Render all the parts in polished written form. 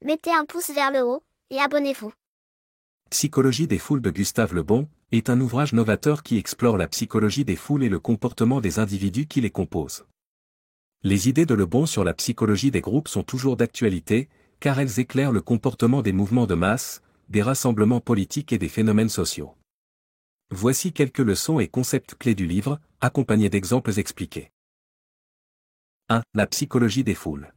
Mettez un pouce vers le haut, et abonnez-vous. Psychologie des foules de Gustave Le Bon est un ouvrage novateur qui explore la psychologie des foules et le comportement des individus qui les composent. Les idées de Le Bon sur la psychologie des groupes sont toujours d'actualité, car elles éclairent le comportement des mouvements de masse, des rassemblements politiques et des phénomènes sociaux. Voici quelques leçons et concepts clés du livre, accompagnés d'exemples expliqués. 1. La psychologie des foules.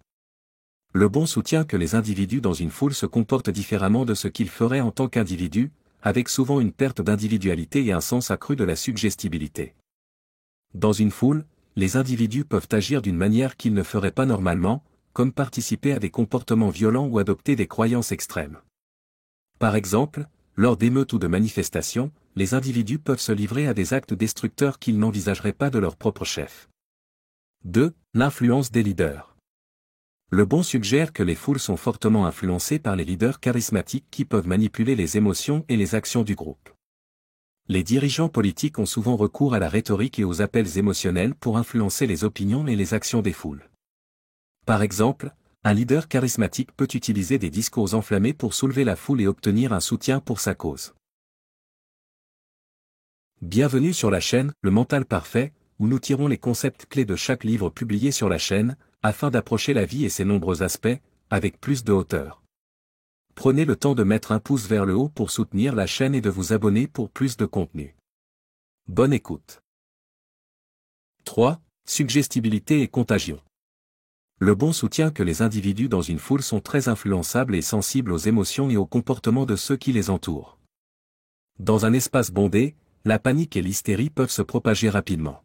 Le Bon soutient que les individus dans une foule se comportent différemment de ce qu'ils feraient en tant qu'individus, avec souvent une perte d'individualité et un sens accru de la suggestibilité. Dans une foule, les individus peuvent agir d'une manière qu'ils ne feraient pas normalement, comme participer à des comportements violents ou adopter des croyances extrêmes. Par exemple, lors d'émeutes ou de manifestations, les individus peuvent se livrer à des actes destructeurs qu'ils n'envisageraient pas de leur propre chef. 2. L'influence des leaders. Le Bon suggère que les foules sont fortement influencées par les leaders charismatiques qui peuvent manipuler les émotions et les actions du groupe. Les dirigeants politiques ont souvent recours à la rhétorique et aux appels émotionnels pour influencer les opinions et les actions des foules. Par exemple, un leader charismatique peut utiliser des discours enflammés pour soulever la foule et obtenir un soutien pour sa cause. Bienvenue sur la chaîne Le Mental Parfait, où nous tirons les concepts clés de chaque livre publié sur la chaîne, afin d'approcher la vie et ses nombreux aspects, avec plus de hauteur. Prenez le temps de mettre un pouce vers le haut pour soutenir la chaîne et de vous abonner pour plus de contenu. Bonne écoute. 3. Suggestibilité et contagion. Le Bon soutient que les individus dans une foule sont très influençables et sensibles aux émotions et au comportement de ceux qui les entourent. Dans un espace bondé, la panique et l'hystérie peuvent se propager rapidement.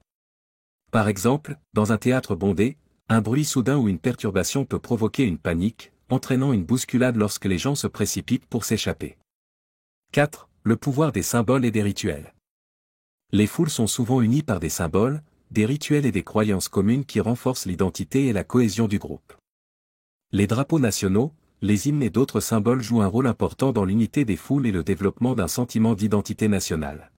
Par exemple, dans un théâtre bondé, un bruit soudain ou une perturbation peut provoquer une panique, entraînant une bousculade lorsque les gens se précipitent pour s'échapper. 4. Le pouvoir des symboles et des rituels. Les foules sont souvent unies par des symboles, des rituels et des croyances communes qui renforcent l'identité et la cohésion du groupe. Les drapeaux nationaux, les hymnes et d'autres symboles jouent un rôle important dans l'unité des foules et le développement d'un sentiment d'identité nationale.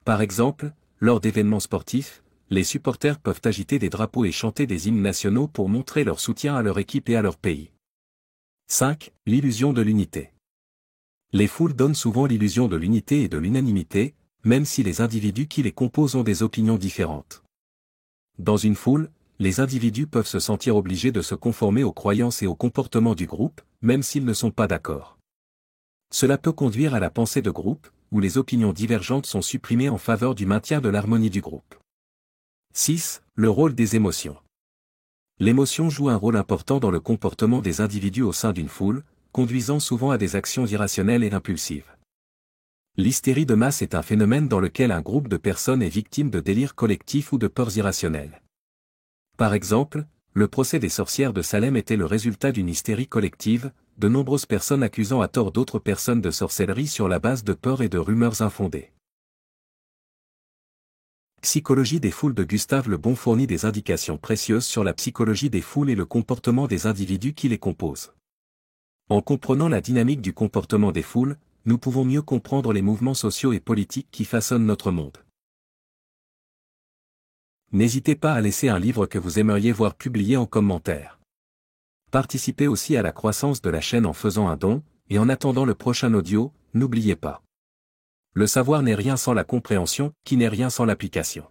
Par exemple, lors d'événements sportifs, les supporters peuvent agiter des drapeaux et chanter des hymnes nationaux pour montrer leur soutien à leur équipe et à leur pays. 5. L'illusion de l'unité. Les foules donnent souvent l'illusion de l'unité et de l'unanimité, même si les individus qui les composent ont des opinions différentes. Dans une foule, les individus peuvent se sentir obligés de se conformer aux croyances et aux comportements du groupe, même s'ils ne sont pas d'accord. Cela peut conduire à la pensée de groupe, où les opinions divergentes sont supprimées en faveur du maintien de l'harmonie du groupe. 6. Le rôle des émotions. L'émotion joue un rôle important dans le comportement des individus au sein d'une foule, conduisant souvent à des actions irrationnelles et impulsives. L'hystérie de masse est un phénomène dans lequel un groupe de personnes est victime de délires collectifs ou de peurs irrationnelles. Par exemple, le procès des sorcières de Salem était le résultat d'une hystérie collective, de nombreuses personnes accusant à tort d'autres personnes de sorcellerie sur la base de peurs et de rumeurs infondées. Psychologie des foules de Gustave Le Bon fournit des indications précieuses sur la psychologie des foules et le comportement des individus qui les composent. En comprenant la dynamique du comportement des foules, nous pouvons mieux comprendre les mouvements sociaux et politiques qui façonnent notre monde. N'hésitez pas à laisser un livre que vous aimeriez voir publié en commentaire. Participez aussi à la croissance de la chaîne en faisant un don, et en attendant le prochain audio, n'oubliez pas. Le savoir n'est rien sans la compréhension, qui n'est rien sans l'application.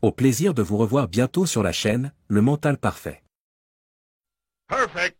Au plaisir de vous revoir bientôt sur la chaîne, Le Mental Parfait. Perfect.